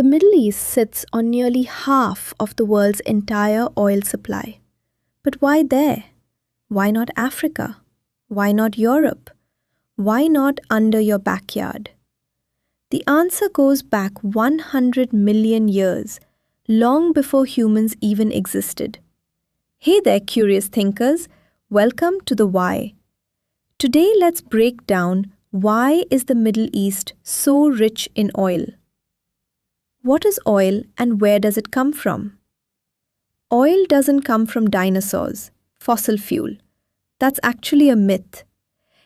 The Middle East sits on nearly half of the world's entire oil supply. But why there? Why not Africa? Why not Europe? Why not under your backyard? The answer goes back 100 million years, long before humans even existed. Hey there, curious thinkers. Welcome to The Why. Today let's break down why is the Middle East so rich in oil? What is oil and where does it come from? Oil doesn't come from dinosaurs, fossil fuel. That's actually a myth.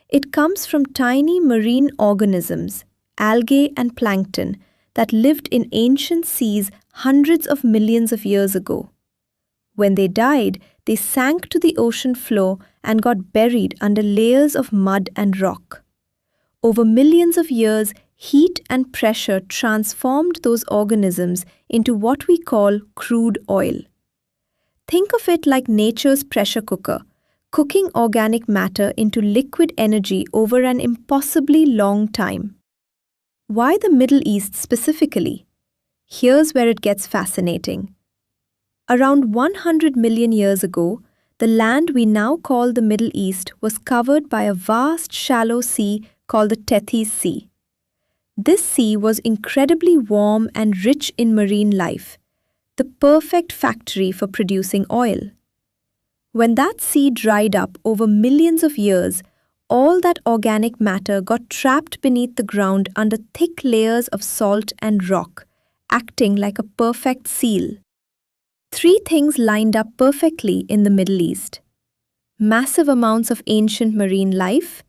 It comes from tiny marine organisms, algae and plankton, that lived in ancient seas hundreds of millions of years ago. When they died, they sank to the ocean floor and got buried under layers of mud and rock. Over millions of years, heat and pressure transformed those organisms into what we call crude oil. Think of it like nature's pressure cooker, cooking organic matter into liquid energy over an impossibly long time. Why the Middle East specifically? Here's where it gets fascinating. Around 100 million years ago, the land we now call the Middle East was covered by a vast shallow sea called the Tethys Sea. This sea was incredibly warm and rich in marine life, the perfect factory for producing oil. When that sea dried up over millions of years, all that organic matter got trapped beneath the ground under thick layers of salt and rock, acting like a perfect seal. Three things lined up perfectly in the Middle East: massive amounts of ancient marine life,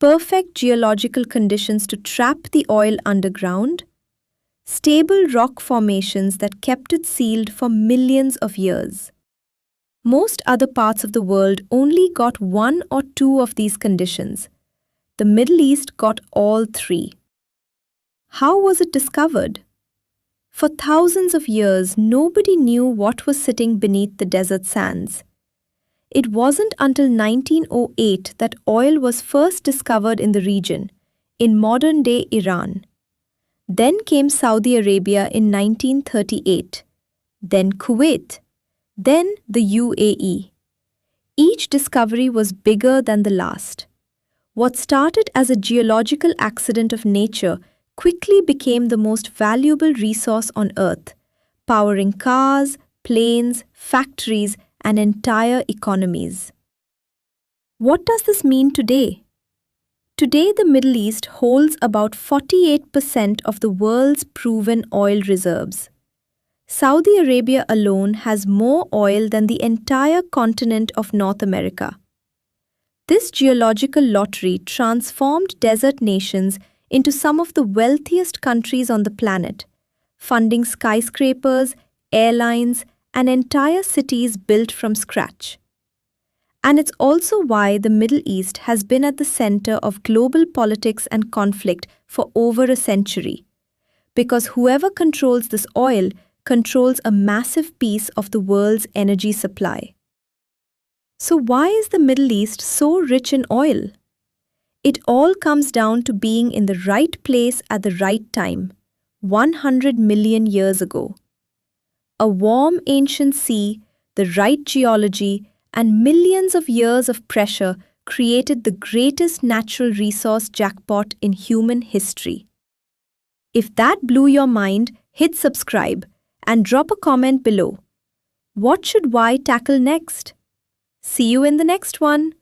perfect geological conditions to trap the oil underground, stable rock formations that kept it sealed for millions of years. Most other parts of the world only got one or two of these conditions. The Middle East got all three. How was it discovered? For thousands of years, nobody knew what was sitting beneath the desert sands. It wasn't until 1908 that oil was first discovered in the region, in modern-day Iran. Then came Saudi Arabia in 1938, then Kuwait, then the UAE. Each discovery was bigger than the last. What started as a geological accident of nature quickly became the most valuable resource on Earth, powering cars, planes, factories, and entire economies. What does this mean today? Today, the Middle East holds about 48% of the world's proven oil reserves. Saudi Arabia alone has more oil than the entire continent of North America. This geological lottery transformed desert nations into some of the wealthiest countries on the planet, funding skyscrapers, airlines, and entire cities built from scratch. And it's also why the Middle East has been at the center of global politics and conflict for over a century. Because whoever controls this oil controls a massive piece of the world's energy supply. So why is the Middle East so rich in oil? It all comes down to being in the right place at the right time, 100 million years ago. A warm ancient sea, the right geology, and millions of years of pressure created the greatest natural resource jackpot in human history. If that blew your mind, hit subscribe and drop a comment below. What should Why tackle next? See you in the next one.